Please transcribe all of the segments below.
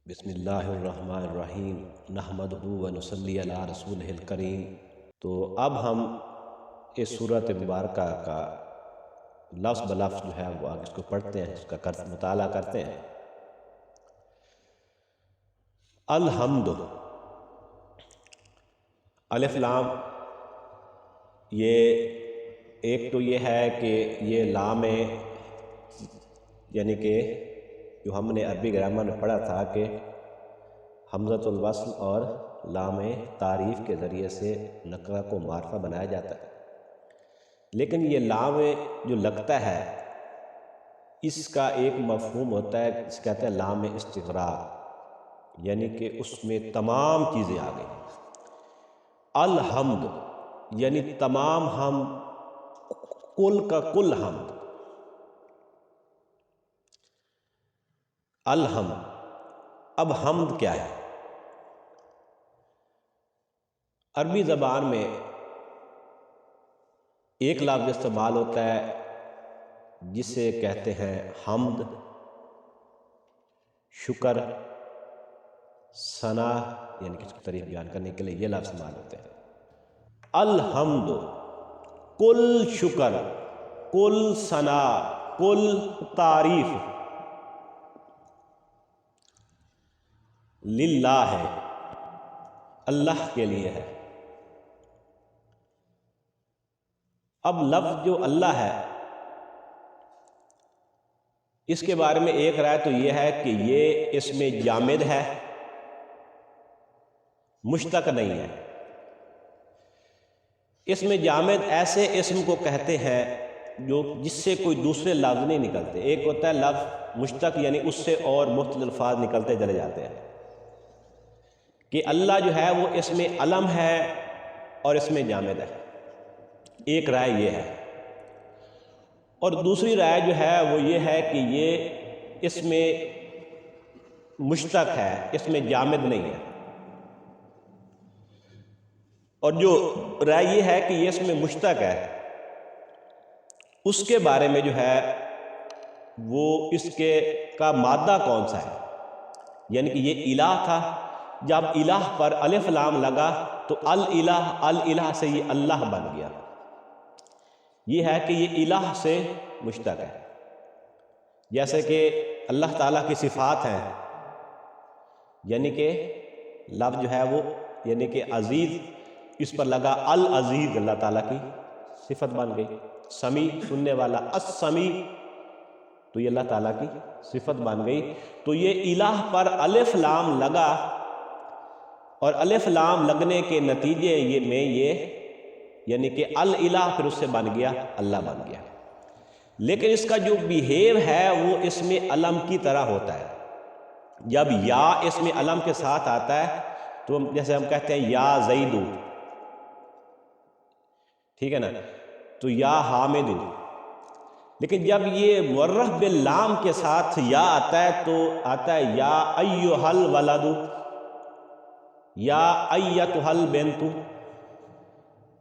بسم اللہ الرحمن الرحیم نحمدہ و نصلی علی رسولہ الکریم۔ تو اب ہم اس سورۃ مبارکہ کا لفظ بلفظ جو ہے وہ اس کو پڑھتے ہیں، اس کا مطالعہ کرتے ہیں۔ الحمد، الف لام، یہ ایک تو یہ ہے کہ یہ لام یعنی کہ جو ہم نے عربی گرامر میں پڑھا تھا کہ حمزۃ الوصل اور لام تعریف کے ذریعے سے نکرہ کو معرفہ بنایا جاتا ہے، لیکن یہ لام جو لگتا ہے اس کا ایک مفہوم ہوتا ہے، اس کہتے ہیں لام استغراق، یعنی کہ اس میں تمام چیزیں آ گئی۔ الحمد یعنی تمام حمد، کل کا کل حمد۔ الحمد، اب حمد کیا ہے؟ عربی زبان میں ایک لفظ استعمال ہوتا ہے جسے کہتے ہیں حمد، شکر، ثنا، یعنی کسی کی تعریف بیان کرنے کے لیے یہ لفظ استعمال ہوتے ہیں۔ الحمد، کل شکر، کل ثنا، کل تعریف للہ ہے، اللہ کے لیے ہے۔ اب لفظ جو اللہ ہے اس کے بارے میں ایک رائے تو یہ ہے کہ یہ اسم جامد ہے، مشتق نہیں ہے۔ اسم جامد ایسے اسم کو کہتے ہیں جس سے کوئی دوسرے لفظ نہیں نکلتے۔ ایک ہوتا ہے لفظ مشتق، یعنی اس سے اور مختلف الفاظ نکلتے چلے جاتے ہیں، کہ اللہ جو ہے وہ اسم علم ہے اور اسم جامد ہے۔ ایک رائے یہ ہے، اور دوسری رائے جو ہے وہ یہ ہے کہ یہ اسم مشتق ہے، اسم جامد نہیں ہے۔ اور جو رائے یہ ہے کہ یہ اسم مشتق ہے، اس کے بارے میں جو ہے وہ اس کے کا مادہ کون سا ہے، یعنی کہ یہ الہ تھا، جب الہ پر الف لام لگا تو الالہ، الالہ سے یہ اللہ بن گیا۔ یہ ہے کہ یہ الہ سے مشتق ہے، جیسے کہ اللہ تعالیٰ کی صفات ہیں، یعنی کہ لفظ جو ہے وہ یعنی کہ عزیز، اس پر لگا العزیز، اللہ تعالیٰ کی صفت بن گئی۔ سمیع، سننے والا، السمیع، تو یہ اللہ تعالیٰ کی صفت بن گئی۔ تو یہ الہ پر الف لام لگا، اور الف لام لگنے کے نتیجے میں یہ یعنی کہ الالہ پھر اس سے بن گیا اللہ بن گیا۔ لیکن اس کا جو بیہیو ہے وہ اسم علم کی طرح ہوتا ہے۔ جب یا اسم علم کے ساتھ آتا ہے تو جیسے ہم کہتے ہیں یا زیدو، ٹھیک ہے نا، تو یا حامدو، لیکن جب یہ معرف باللام کے ساتھ یا آتا ہے تو آتا ہے یا ایھا الولد، یا ایتھا البنت،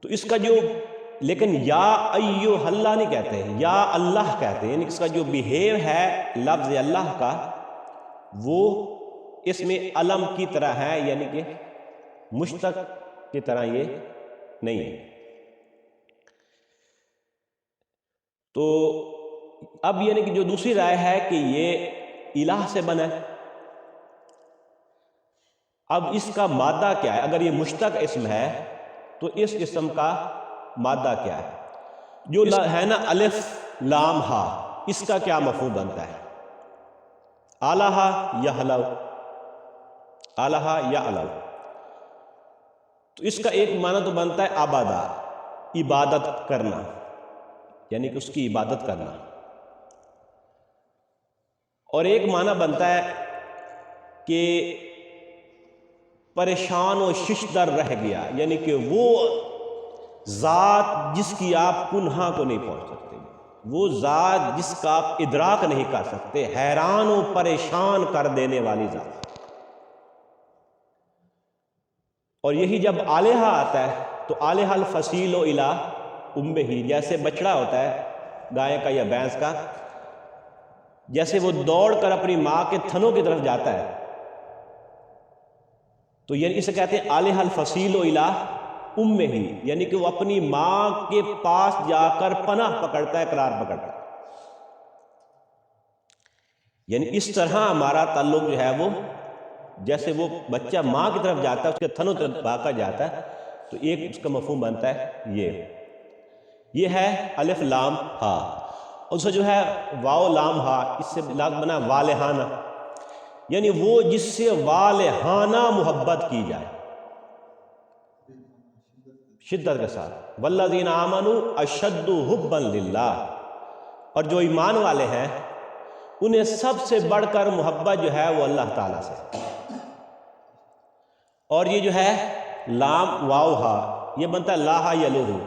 تو اس کا جو لیکن یا ایھا اللہ نہیں کہتے، یا اللہ کہتے ہیں، یعنی اس کا جو بیہیو ہے لفظ اللہ کا وہ اسم علم کی طرح ہے، یعنی کہ مشتق کی طرح یہ نہیں ہے۔ تو اب یعنی کہ جو دوسری رائے ہے کہ یہ الہ سے بنا ہے۔ اب اس کا مادہ کیا ہے؟ اگر یہ مشتق اسم ہے تو اس اسم کا مادہ کیا ہے؟ جو ہے نا الف لام ہا، اس کا کیا مفہوم بنتا ہے؟ الہ یا الو، الہ یا الو، تو اس کا ایک معنی تو بنتا ہے عبادہ، عبادت کرنا، یعنی کہ اس کی عبادت کرنا، اور ایک معنی بنتا ہے کہ پریشان و ششدر رہ گیا، یعنی کہ وہ ذات جس کی آپ کنہا کو نہیں پہنچ سکتے، وہ ذات جس کا آپ ادراک نہیں کر سکتے، حیران و پریشان کر دینے والی ذات۔ اور یہی جب الہ آتا ہے تو الہ الفصیل و الی امہ، جیسے بچڑا ہوتا ہے گائے کا یا بھینس کا، جیسے وہ دوڑ کر اپنی ماں کے تھنوں کی طرف جاتا ہے تو یعنی اسے کہتے ہیں الہ الفصیل الہ امہ ہی، یعنی کہ وہ اپنی ماں کے پاس جا کر پناہ پکڑتا ہے، قرار پکڑتا ہے۔ یعنی اس طرح ہمارا تعلق جو ہے وہ جیسے وہ بچہ ماں کی طرف جاتا ہے، اس کے تھنوں طرف بھاگ کر جاتا ہے، تو ایک اس کا مفہوم بنتا ہے یہ ہے الف لام ہا۔ اور اسے جو ہے واو لام ہا، اس سے لفظ بنا والہانہ، یعنی وہ جس سے والہانہ محبت کی جائے شدت کے ساتھ۔ والذین آمنوا اشد حبا للہ، اور جو ایمان والے ہیں انہیں سب سے بڑھ کر محبت جو ہے وہ اللہ تعالیٰ سے۔ اور یہ جو ہے لام واو ہا، یہ بنتا ہے لاہا یلوہ،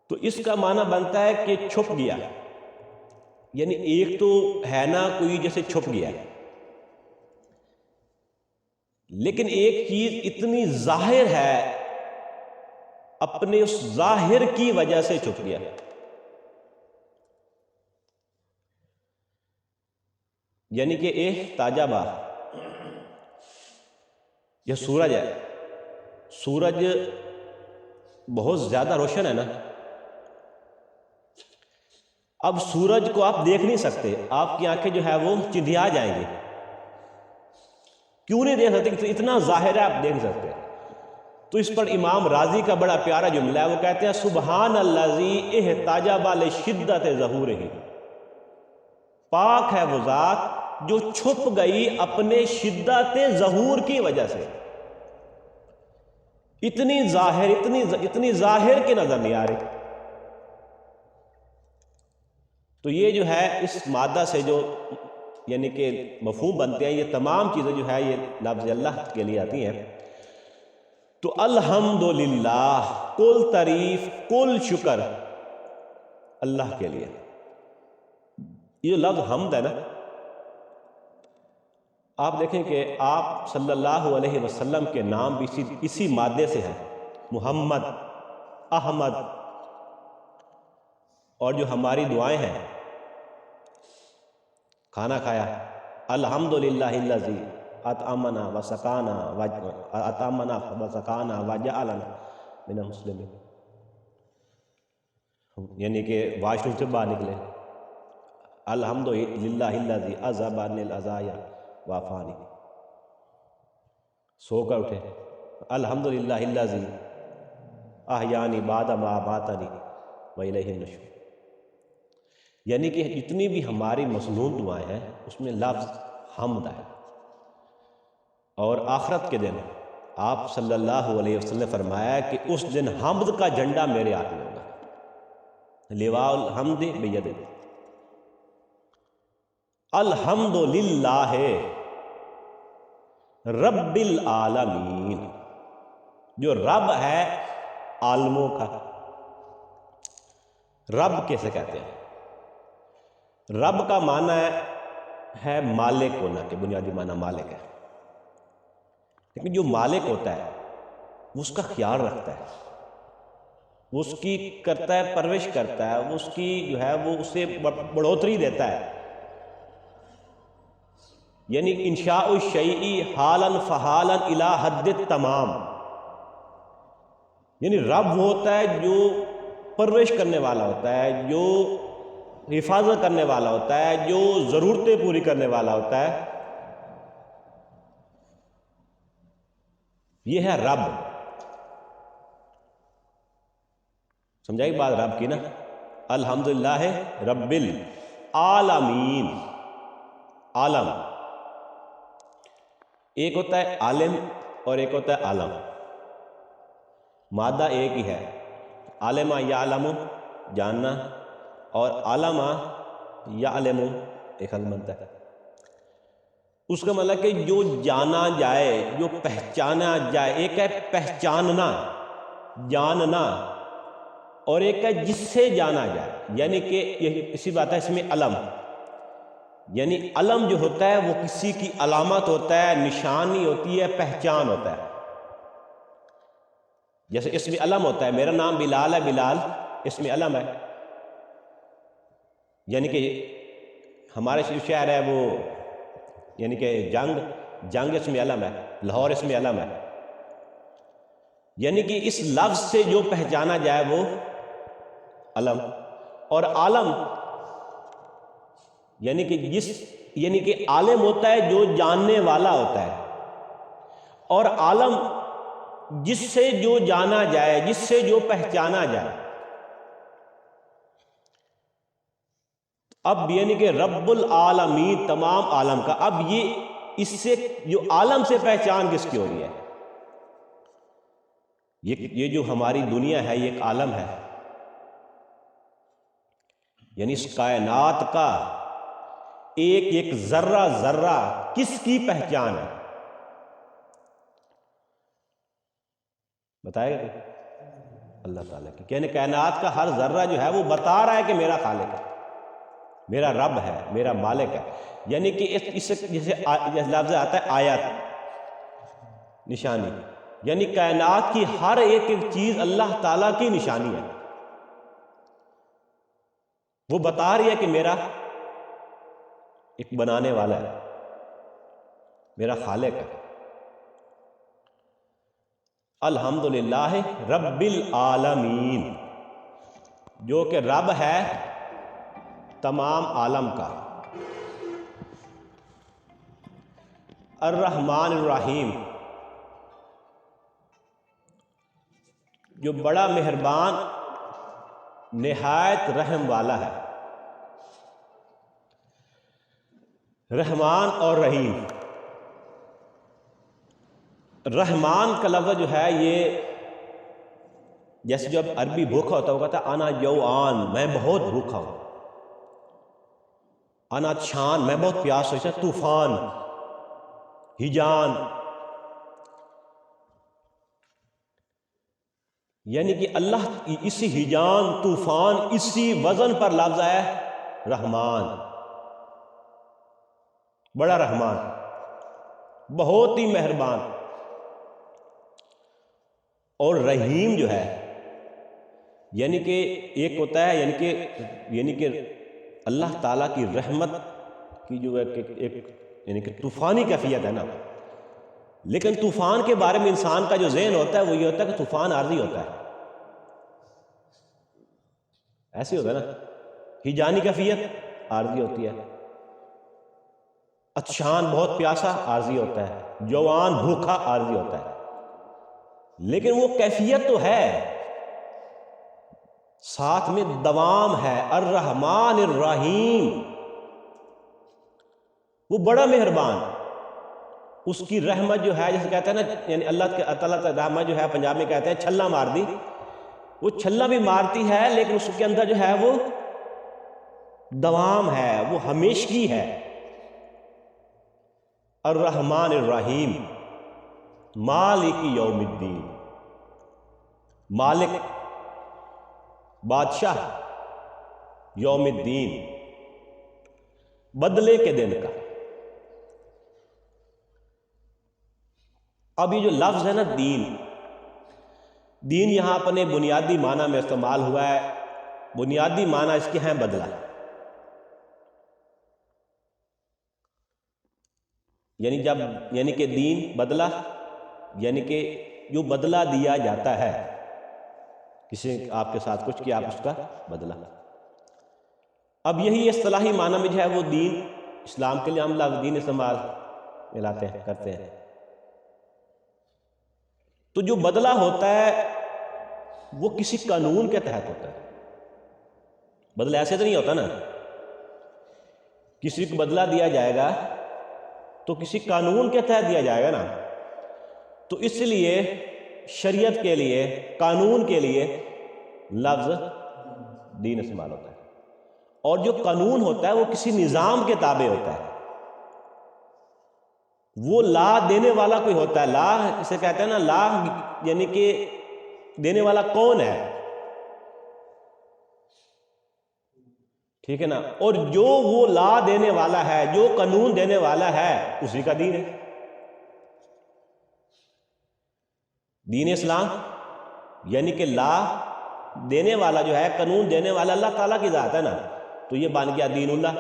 تو اس کا معنی بنتا ہے کہ چھپ گیا، یعنی ایک تو ہے نا کوئی جیسے چھپ گیا، لیکن ایک چیز اتنی ظاہر ہے اپنے اس ظاہر کی وجہ سے چھپ گیا۔ یعنی کہ تاجابہ، یہ سورج ہے، سورج بہت زیادہ روشن ہے نا، اب سورج کو آپ دیکھ نہیں سکتے، آپ کی آنکھیں جو ہے وہ چندھیا جائیں گی، کیوں نہیں دیکھ سکتے؟ اتنا ظاہر ہے آپ دیکھ سکتے۔ تو اس پر امام راضی کا بڑا پیارا جملہ ہے، وہ کہتے ہیں سبحان الذی احتجب لشدت ظہورہ، پاک ہے وہ ذات جو چھپ گئی اپنے شدت ظہور کی وجہ سے، اتنی ظاہر کے نظر نہیں آ رہی۔ تو یہ جو ہے اس مادہ سے جو یعنی کہ مفہوم بنتے ہیں، یہ تمام چیزیں جو ہے یہ لفظ اللہ کے لیے آتی ہیں۔ تو الحمدللہ، کل تعریف کل شکر اللہ کے لیے۔ یہ لفظ حمد ہے نا، آپ دیکھیں کہ آپ صلی اللہ علیہ وسلم کے نام بھی اسی مادے سے ہیں، محمد، احمد، اور جو ہماری دعائیں ہیں، کھانا کھایا الحمدللہ الذی اطعمنا وسقانا وجعلنا من المسلمین، یعنی کہ واش روم سے باہر نکلے الحمدللہ الذی اذھب عنی الاذی وعافانی، سو کر اٹھے الحمدللہ الذی احیانی بعد ما اماتنی والیہ النشور۔ یعنی کہ جتنی بھی ہماری مسنون دعائیں ہیں اس میں لفظ حمد ہے۔ اور آخرت کے دن آپ صلی اللہ علیہ وسلم نے فرمایا کہ اس دن حمد کا جھنڈا میرے ہاتھ میں ہوگا، لواء الحمد بیدہ، الحمدللہ رب العالمین، جو رب ہے عالموں کا۔ رب کیسے کہتے ہیں؟ رب کا معنی ہے مالک ہونا، کہ بنیادی معنی مالک ہے، لیکن جو مالک ہوتا ہے وہ اس کا خیال رکھتا ہے، وہ اس کی کرتا ہے، پرورش کرتا ہے، وہ اس کی جو ہے وہ اسے بڑھوتری دیتا ہے۔ یعنی انشاء الشیء حالا فحالا الی حد التمام، یعنی رب وہ ہوتا ہے جو پرورش کرنے والا ہوتا ہے، جو حفاظت کرنے والا ہوتا ہے، جو ضرورتیں پوری کرنے والا ہوتا ہے، یہ ہے رب۔ سمجھائی بات رب کی نا؟ الحمدللہ رب العالمین، عالم ایک ہوتا ہے عالم اور ایک ہوتا ہے عالم، مادہ ایک ہی ہے، عالمہ یعلم جاننا، اور عالمہ یعلم ایک حل بنتا ہے۔ اس کا مطلب کہ جو جانا جائے، جو پہچانا جائے، ایک ہے پہچاننا، جاننا، اور ایک ہے جس سے جانا جائے، یعنی کہ اسی بات ہے اس میں علم، یعنی علم جو ہوتا ہے وہ کسی کی علامت ہوتا ہے، نشانی ہوتی ہے، پہچان ہوتا ہے۔ جیسے اس میں علم ہوتا ہے، میرا نام بلال ہے، بلال اس میں علم ہے، یعنی کہ ہمارے شعر ہے وہ، یعنی کہ جنگ جنگ اس میں علم ہے، لاہور اس میں علم ہے، یعنی کہ اس لفظ سے جو پہچانا جائے وہ علم، اور عالم یعنی کہ عالم ہوتا ہے جو جاننے والا ہوتا ہے، اور عالم جس سے جو جانا جائے، جس سے جو پہچانا جائے۔ اب یعنی کہ رب العالمین، تمام عالم کا، اب یہ اس سے جو عالم سے پہچان کس کی ہو رہی ہے؟ یہ جو ہماری دنیا ہے یہ ایک عالم ہے، یعنی اس کائنات کا ایک ایک ذرہ ذرہ کس کی پہچان ہے؟ بتائے گا اللہ تعالیٰ کی، یعنی کائنات کا ہر ذرہ جو ہے وہ بتا رہا ہے کہ میرا خالق ہے، میرا رب ہے، میرا مالک ہے، یعنی کہ اس جیسے لفظ آتا ہے آیت، نشانی، یعنی کائنات کی ہر ایک ایک چیز اللہ تعالیٰ کی نشانی ہے، وہ بتا رہی ہے کہ میرا ایک بنانے والا ہے، میرا خالق ہے۔ الحمدللہ رب العالمین، جو کہ رب ہے تمام عالم کا، الرحمن الرحیم، جو بڑا مہربان نہایت رحم والا ہے، رحمان اور رحیم۔ رحمان کا لفظ جو ہے یہ جیسے جب عربی بھوکا ہوتا ہے وہ کہتا ہے انا جوعان، میں بہت بھوکا ہوں، انا چھان، میں بہت پیاس ہوئی، طوفان، ہیجان، یعنی کہ اللہ اسی ہیجان، طوفان، اسی وزن پر لفظ ہے رحمان، بڑا رحمان، بہت ہی مہربان، اور رحیم جو ہے یعنی کہ ایک ہوتا ہے یعنی کہ اللہ تعالیٰ کی رحمت کی جو ایک یعنی کہ طوفانی کیفیت ہے نا، لیکن طوفان کے بارے میں انسان کا جو ذہن ہوتا ہے وہ یہ ہوتا ہے کہ طوفان عارضی ہوتا ہے، ایسے ہوتا ہے نا، ہیجانی کیفیت عارضی ہوتی ہے، عطشان بہت پیاسا عارضی ہوتا ہے، جوان بھوکا عارضی ہوتا ہے، لیکن وہ کیفیت تو ہے، ساتھ میں دوام ہے، الرحمن الرحیم، وہ بڑا مہربان، اس کی رحمت جو ہے جیسے کہتے ہیں نا، یعنی اللہ تعالیٰ کی رحمت جو ہے پنجاب میں کہتے ہیں چھلا مار دی، وہ چھلا بھی مارتی ہے لیکن اس کے اندر جو ہے وہ دوام ہے، وہ ہمیشگی ہے۔ الرحمن الرحیم، مالک یوم الدین، مالک بادشاہ، یوم الدین بدلے کے دن کا۔ اب یہ جو لفظ ہے نا دین، دین یہاں اپنے بنیادی معنی میں استعمال ہوا ہے، بنیادی معنی اس کے ہیں بدلہ، یعنی کہ دین بدلہ، یعنی کہ جو بدلہ دیا جاتا ہے، کسی آپ کے ساتھ کچھ کیا آپ اس کا بدلہ۔ اب یہی اصطلاحی معنی میں جو ہے وہ دین، اسلام کے لیے ہم لفظ دین استعمال ملاتے ہیں، کرتے ہیں، تو جو بدلہ ہوتا ہے وہ کسی قانون کے تحت ہوتا ہے، بدلہ ایسے تو نہیں ہوتا نا، کسی کو بدلہ دیا جائے گا تو کسی قانون کے تحت دیا جائے گا نا، تو اس لیے شریعت کے لیے، قانون کے لیے لفظ دین استعمال ہوتا ہے، اور جو قانون ہوتا ہے وہ کسی نظام کے تابع ہوتا ہے، وہ لا دینے والا کوئی ہوتا ہے، لا اسے کہتے ہیں نا، لا یعنی کہ دینے والا کون ہے، ٹھیک ہے نا، اور جو وہ لا دینے والا ہے، جو قانون دینے والا ہے، اسی کا دین ہے۔ دین اسلام یعنی کہ لا دینے والا جو ہے، قانون دینے والا اللہ تعالیٰ کی ذات ہے نا، تو یہ بن گیا دین اللہ۔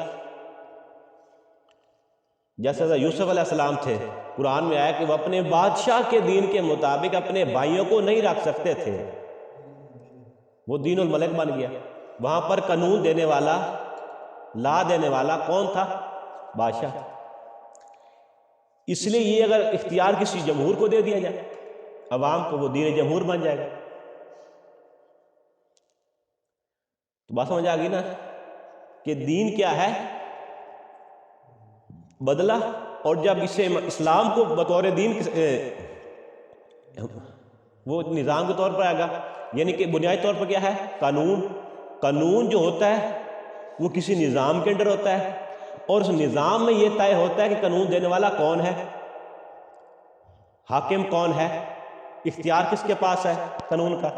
جیسے حضرت یوسف علیہ السلام تھے، قرآن میں آیا کہ وہ اپنے بادشاہ کے دین کے مطابق اپنے بھائیوں کو نہیں رکھ سکتے تھے، وہ دین الملک بن گیا۔ وہاں پر قانون دینے والا، لا دینے والا کون تھا؟ بادشاہ۔ اس لیے یہ اگر اختیار کسی جمہور کو دے دیا جائے، عوام کو، وہ دین جمہور بن جائے گا۔ تو بات سمجھ آ گئی نا کہ دین کیا ہے؟ بدلہ۔ اور جب اسے اسلام کو بطور دین وہ نظام کے طور پر آئے گا، یعنی کہ بنیادی طور پر کیا ہے؟ قانون۔ قانون جو ہوتا ہے وہ کسی نظام کے اندر ہوتا ہے، اور اس نظام میں یہ طے ہوتا ہے کہ قانون دینے والا کون ہے، حاکم کون ہے، اختیار کس کے پاس ہے قانون کا۔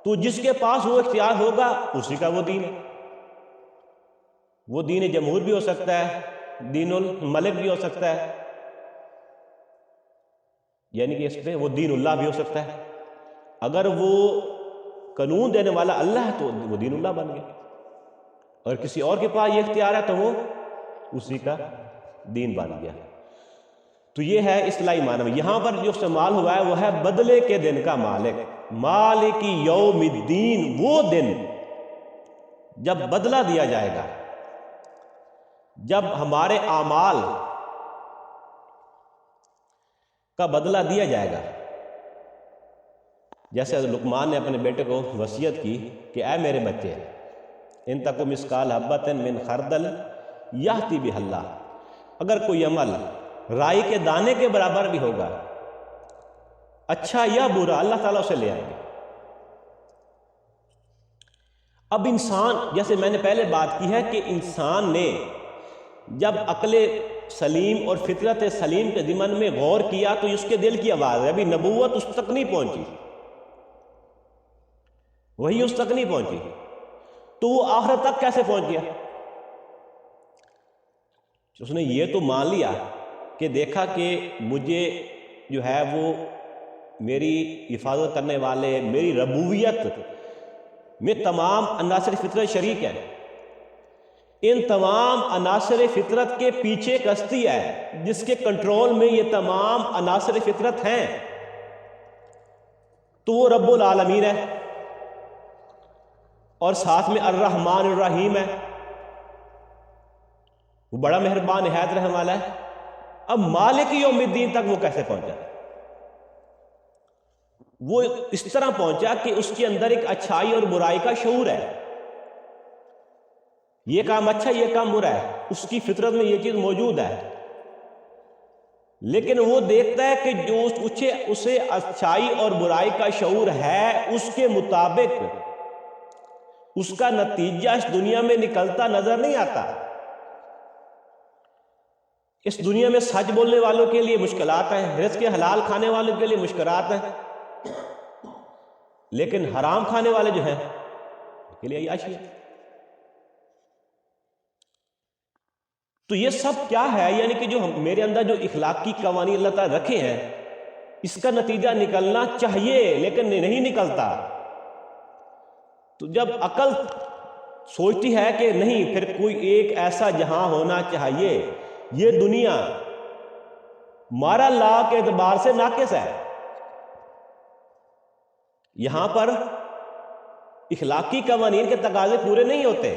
تو جس کے پاس وہ اختیار ہوگا اسی کا وہ دین ہے۔ وہ دین جمہور بھی ہو سکتا ہے، دین الملک بھی ہو سکتا ہے، یعنی کہ اس پہ وہ دین اللہ بھی ہو سکتا ہے۔ اگر وہ قانون دینے والا اللہ ہے تو وہ دین اللہ بن گیا، اور کسی اور کے پاس یہ اختیار ہے تو وہ اسی کا دین بن گیا۔ تو یہ ہے اصطلاحی معنی میں۔ یہاں پر جو استعمال ہوا ہے وہ ہے بدلے کے دن کا مالک، مالک یوم الدین، وہ دن جب بدلہ دیا جائے گا، جب ہمارے اعمال کا بدلہ دیا جائے گا۔ جیسے لقمان نے اپنے بیٹے کو وصیت کی کہ اے میرے بچے، ان تک مثقال حبۃ من خردل یأتی بہا اللہ، اگر کوئی عمل رائی کے دانے کے برابر بھی ہوگا، اچھا یا برا، اللہ تعالیٰ اسے لے آئیں گے۔ اب انسان، جیسے میں نے پہلے بات کی ہے کہ انسان نے جب عقل سلیم اور فطرت سلیم کے ضمن میں غور کیا تو اس کے دل کی آواز ہے، ابھی نبوت اس تک نہیں پہنچی، وہی اس تک نہیں پہنچی، تو وہ آخرت تک کیسے پہنچ گیا؟ اس نے یہ تو مان لیا کہ دیکھا کہ مجھے جو ہے وہ میری حفاظت کرنے والے، میری ربوبیت میں تمام عناصر فطرت شریک ہیں، ان تمام عناصر فطرت کے پیچھے ایک ہستی ہے جس کے کنٹرول میں یہ تمام عناصر فطرت ہیں، تو وہ رب العالمین ہے، اور ساتھ میں الرحمن الرحیم ہے، وہ بڑا مہربان نہایت رحم والا ہے۔ اب مالک یوم الدین تک وہ کیسے پہنچا؟ وہ اس طرح پہنچا کہ اس کے اندر ایک اچھائی اور برائی کا شعور ہے، یہ کام اچھا، یہ کام برا ہے، اس کی فطرت میں یہ چیز موجود ہے، لیکن وہ دیکھتا ہے کہ جو اسے اچھائی اور برائی کا شعور ہے، اس کے مطابق اس کا نتیجہ اس دنیا میں نکلتا نظر نہیں آتا۔ اس دنیا میں سچ بولنے والوں کے لیے مشکلات ہیں، رزق حلال کھانے والوں کے لیے مشکلات ہیں، لیکن حرام کھانے والے جو ہیں ان کے لیے عیاشی ہے۔ تو یہ سب کیا ہے؟ یعنی کہ جو میرے اندر جو اخلاقی قوانین اللہ تعالیٰ رکھے ہیں، اس کا نتیجہ نکلنا چاہیے لیکن نہیں نکلتا۔ تو جب عقل سوچتی ہے کہ نہیں، پھر کوئی ایک ایسا جہاں ہونا چاہیے، یہ دنیا مارا لا کے اعتبار سے ناقص ہے، یہاں پر اخلاقی قوانین کے تقاضے پورے نہیں ہوتے،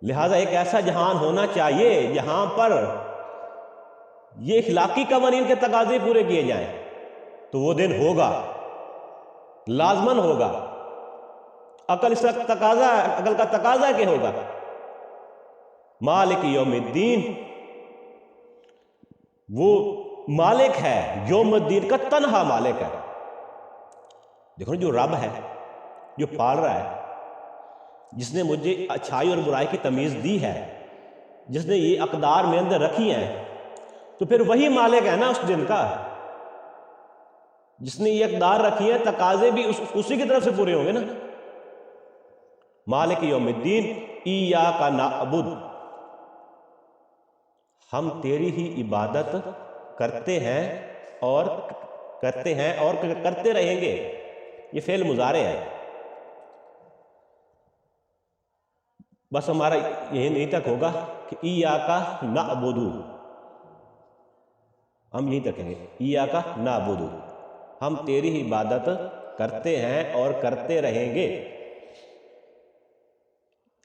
لہٰذا ایک ایسا جہان ہونا چاہیے جہاں پر یہ اخلاقی قوانین کے تقاضے پورے کیے جائیں، تو وہ دن ہوگا، لازماً ہوگا۔ عقل اس کا تقاضا، عقل کا تقاضا کیا ہوگا؟ مالک یوم الدین، وہ مالک ہے یوم الدین کا، تنہا مالک ہے۔ دیکھو جو رب ہے، جو پال رہا ہے، جس نے مجھے اچھائی اور برائی کی تمیز دی ہے، جس نے یہ اقدار میں اندر رکھی ہیں، تو پھر وہی مالک ہے نا اس دن کا، جس نے یہ اقدار رکھی ہیں، تقاضے بھی اسی کی طرف سے پورے ہوں گے نا۔ مالک یوم الدین ایاک نعبد، ہم تیری ہی عبادت کرتے ہیں اور کرتے رہیں گے، یہ فعل مضارع ہے۔ بس ہمارا یہیں تک ہوگا کہ ایاکا نعبدو، ہم یہیں تک کہیں گے ایاکا نعبدو، ہم تیری ہی عبادت کرتے ہیں اور کرتے رہیں گے۔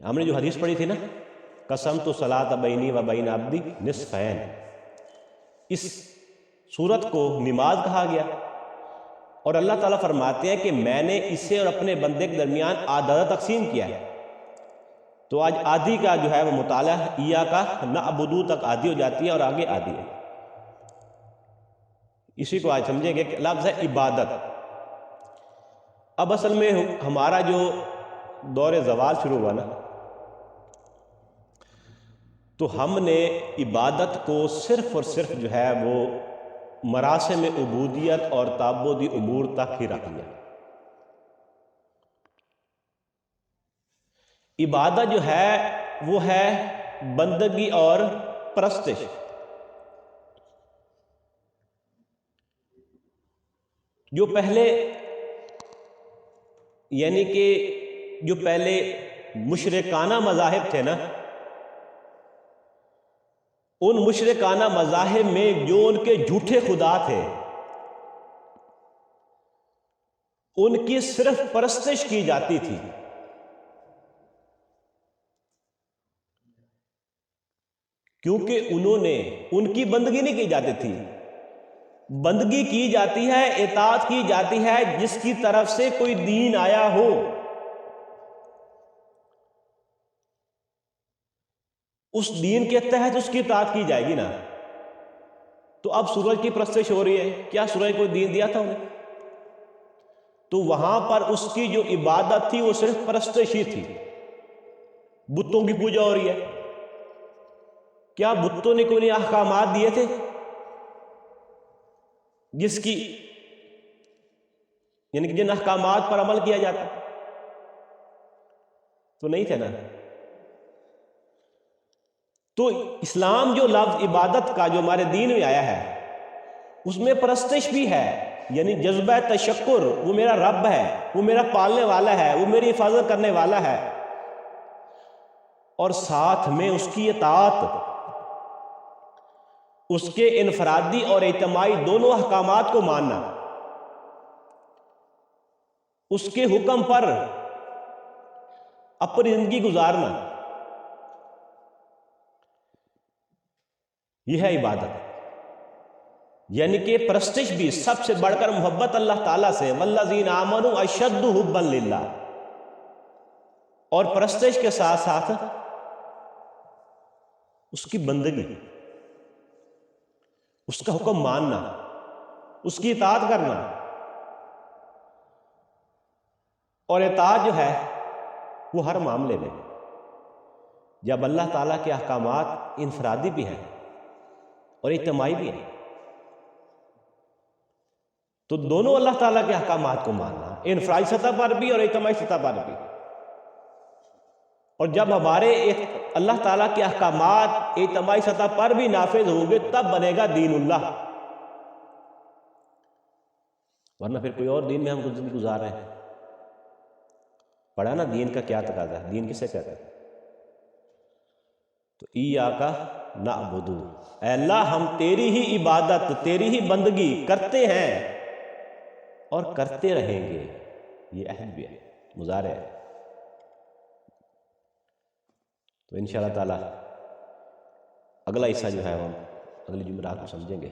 ہم نے جو حدیث پڑھی تھی نا، قسمت الصلاۃ بینی و بین عبدی نصفین، اس صورت کو نماز کہا گیا، اور اللہ تعالیٰ فرماتے ہیں کہ میں نے اسے اور اپنے بندے کے درمیان آدھا تقسیم کیا ہے۔ تو آج آدھی کا جو ہے وہ مطالعہ ایاکا نعبدو تک آدھی ہو جاتی ہے اور آگے آدھی ہے۔ اسی کو آج سمجھیں گے کہ لفظ ہے عبادت۔ اب اصل میں ہمارا جو دور زوال شروع ہوا نا، تو ہم نے عبادت کو صرف اور صرف جو ہے وہ مراسم عبودیت اور تعبدی امور تک ہی رکھ لیا۔ عبادت جو ہے وہ ہے بندگی اور پرستش۔ جو پہلے یعنی کہ جو پہلے مشرکانہ مذاہب تھے نا، ان مشرکانہ مذاہب میں جو ان کے جھوٹے خدا تھے، ان کی صرف پرستش کی جاتی تھی۔ کیونکہ انہوں نے ان کی بندگی نہیں کی جاتی تھی، بندگی کی جاتی ہے، اطاعت کی جاتی ہے جس کی طرف سے کوئی دین آیا ہو۔ اس دین کے تحت اس کی اطاعت کی جائے گی نا۔ تو اب سورج کی پرستش ہو رہی ہے، کیا سورج کو دین دیا تھا انہیں؟ تو وہاں پر اس کی جو عبادت تھی وہ صرف پرستش ہی تھی، بتوں کی پوجا ہو رہی ہے۔ کیا بتوں نے کوئی احکامات دیے تھے جس کی یعنی کہ جن احکامات پر عمل کیا جاتا؟ تو نہیں تھے نا۔ تو اسلام جو لفظ عبادت کا جو ہمارے دین میں آیا ہے، اس میں پرستش بھی ہے، یعنی جذبہ تشکر، وہ میرا رب ہے، وہ میرا پالنے والا ہے، وہ میری حفاظت کرنے والا ہے، اور ساتھ میں اس کی اطاعت، اس کے انفرادی اور اجتماعی دونوں احکامات کو ماننا، اس کے حکم پر اپنی زندگی گزارنا، یہ ہے عبادت۔ یعنی کہ پرستش بھی سب سے بڑھ کر محبت اللہ تعالیٰ سے، والذین آمنوا اشد حبا للہ، اور پرستش کے ساتھ ساتھ اس کی بندگی، اس کا حکم ماننا، اس کی اطاعت کرنا۔ اور اطاعت جو ہے وہ ہر معاملے میں، جب اللہ تعالیٰ کے احکامات انفرادی بھی ہیں اور اجتماعی بھی ہیں، تو دونوں اللہ تعالیٰ کے احکامات کو ماننا، انفرادی سطح پر بھی اور اجتماعی سطح پر بھی۔ اور جب ہمارے اللہ تعالیٰ کے احکامات اجتماعی سطح پر بھی نافذ ہوں گے، تب بنے گا دین اللہ، ورنہ پھر کوئی اور دین میں ہم زندگی گزار رہے ہیں۔ پڑھا نا دین کا کیا تقاضا ہے، دین کسے کہتے ہیں؟ تو ایاکا نعبدو، اے اللہ ہم تیری ہی عبادت، تیری ہی بندگی کرتے ہیں اور کرتے رہیں گے۔ یہ عہد بھی ہے، مضارع ہے۔ تو انشاءاللہ تعالی اگلا حصہ جو ہے ہم اگلی جمعرات کو سمجھیں گے۔